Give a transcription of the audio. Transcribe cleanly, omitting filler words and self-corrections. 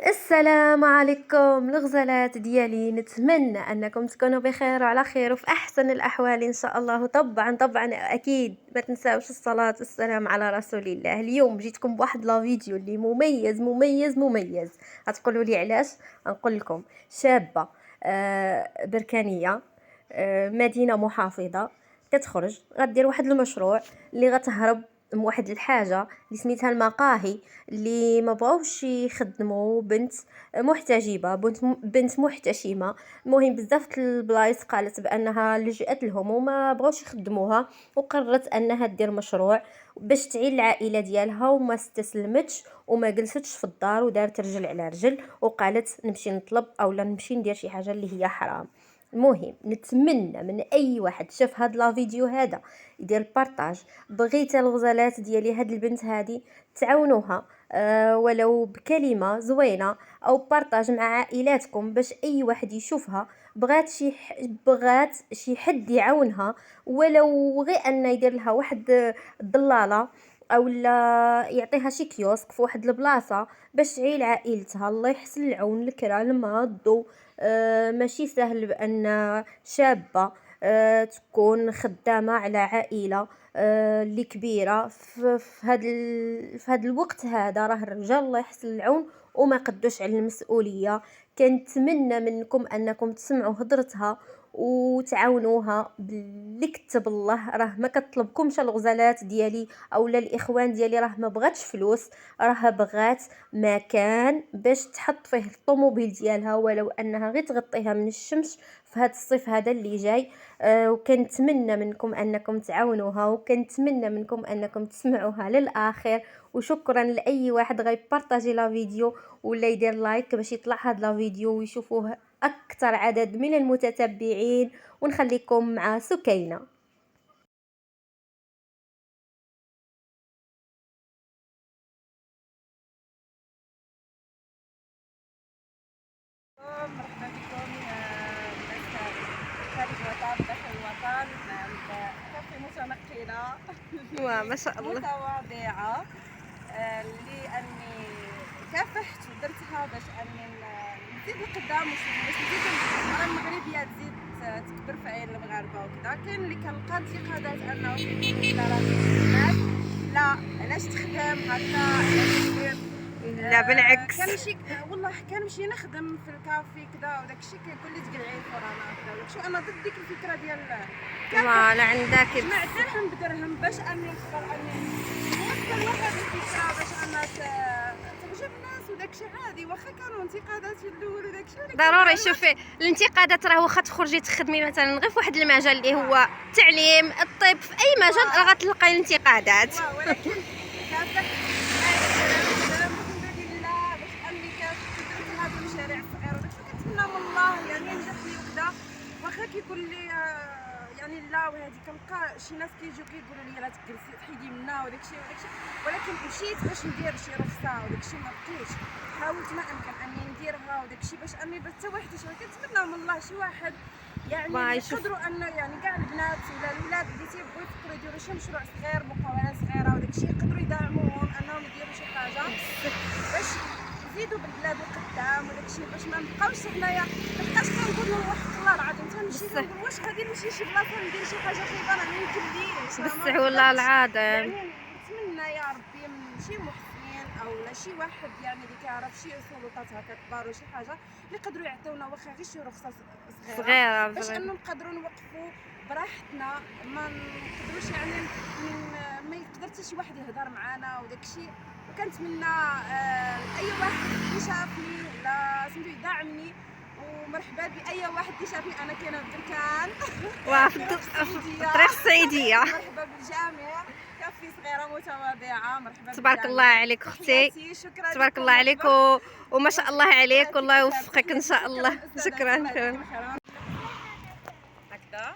السلام عليكم الغزالات ديالي، نتمنى انكم تكونوا بخير وعلى خير وفي احسن الاحوال ان شاء الله. طبعا اكيد ما تنساوش الصلاه والسلام على رسول الله. اليوم جيتكم بواحد لا فيديو اللي مميز مميز مميز. غتقولوا لي علاش؟ نقول لكم. شابه بركانيه، مدينه محافظه، كتخرج غدير واحد المشروع اللي غتهرب من واحد الحاجه اللي سميتها المقاهي، اللي ما بغاوش يخدموا بنت محتجبه، بنت محتشمه. المهم بزاف البلايص قالت بانها لجأت لهم وما بغاوش يخدموها، وقررت انها دير مشروع باش تعين العائله ديالها، وما استسلمتش وما جلستش في الدار ودارت رجل على رجل وقالت نمشي نطلب اولا نمشي ندير شي حاجه اللي هي حرام. المهم نتمنى من اي واحد شاف هاد لا فيديو هذا يدير بارطاج. بغيت الغزالات ديالي هاد البنت هادي تعاونوها، ولو بكلمه زوينه او بارطاج مع عائلاتكم باش اي واحد يشوفها بغات شي حد يعاونها، ولو غير ان يدير لها واحد ضلاله او لا يعطيها شي كيوسك في واحد البلاصه باش تعيل عائلتها. الله يحسن العون، الكرا الماء الضو. ماشي سهل بان شابه تكون خدامه على عائله اللي كبيره في هذا الوقت هذا. راه الرجال الله يحسن العون وما قدوش على المسؤوليه. كنتمنى منكم انكم تسمعوا هضرتها وتعاونوها باللي كتب الله. راه ما كطلبكمش الغزالات ديالي اولا الاخوان ديالي، راه ما بغاتش فلوس، راه بغات مكان باش تحط فيه الطوموبيل ديالها، ولو انها غير تغطيها من الشمس في هذا الصيف هذا اللي جاي. وكنتمنى منكم انكم تعاونوها، وكنتمنى منكم انكم تسمعوها للاخر. وشكرا لاي واحد غيبارطاجي لا فيديو ولا يدير لايك باش يطلع هذا لا فيديو ويشوفوه اكثر عدد من المتتبعين. ونخليكم مع سكينة. مرحبا بكم الناس خارج الوطن داخل الوطن. كافي متنقلة ما شاء الله. متواضعة، لأني كافحت ودرتها باش أني نزيد لقدام باش نزيد المرأة المغربية تزيد تكبر في عين المغاربة وكذا. كاين اللي كنلقى انتقادات أنه لا راه البنات لا علاش تخدم هكا علاش دير. لا بالعكس، كنمشي والله كنمشي نخدم في الكافي كذا وداكشي كيقول لي تقلعي الفرانه كذا وداكشي. انا ضد ديك الفكره ديال فوالا عندك جمعت درهم بدرهم باش اني نقدر اني نوصل واحد الفكره باش انا تعجب الناس وداكشي. عادي واخا كانوا انتقادات في الاول وداكشي، ضروري. شوفي الانتقادات راه واخا تخرجي تخدمي مثلا غير في واحد المجال اللي هو التعليم الطب، في اي مجال راه غتلقاي الانتقادات. ولكن كافة المشاريع الصغيره وداكشي كنتمنى من الله يعني نجح لي وكذا. واخا كيقول لي يعني لا وهذه كنلقى شي ناس كيجيو كيقولوا لي لا تجلسي تحيدي منا وداكشي، ولكن مشيت باش ندير شي رخصه وداكشي ما بقيتش. حاولت ما امكن اني نديرها وداكشي باش اني حتى واحد يشوف. كنتمنى من الله شي واحد يعني يقدروا ان يعني كاع البنات ولا الاولاد اللي تيبغوا يفكروا يديروا شي مشروع صغير، مقاولات صغيره وداكشي، يقدروا يدعموهم انهم يديروا شي حاجه باش نزيدوا بالبلاد القدام وداكشي، باش ما نبقاوش حنايا مابقاش كنقولوا واحد الله العظيم تنمشي كنقول واش غادي نمشي شي بلاصه ندير شي حاجه خايبه راه ما يمكنليش. بصح والله العظيم يعني نتمنى يا ربي من شي محسنين او شي واحد يعني اللي كيعرف شي سلطات هكا كبار وشي حاجه اللي يقدروا يعطيونا واخا غير شي رخصه صغيره باش انه نقدروا نوقفوا براحتنا، ما نقدروش يعني ما يقدر حتى شي واحد يهضر معانا وداكشي. وكنتمنى اي واحد اللي شافني ولا سميتو يدعمني، ومرحبا باي واحد اللي شافني انا كاينه في بركان في الطريق الصعيديه. مرحبا بالجميع، كافي صغيره متواضعه. مرحبا تبارك الله عليك اختي، تبارك الله عليك وما شاء الله عليك، والله يوفقك ان شاء الله. شكرا. هكذا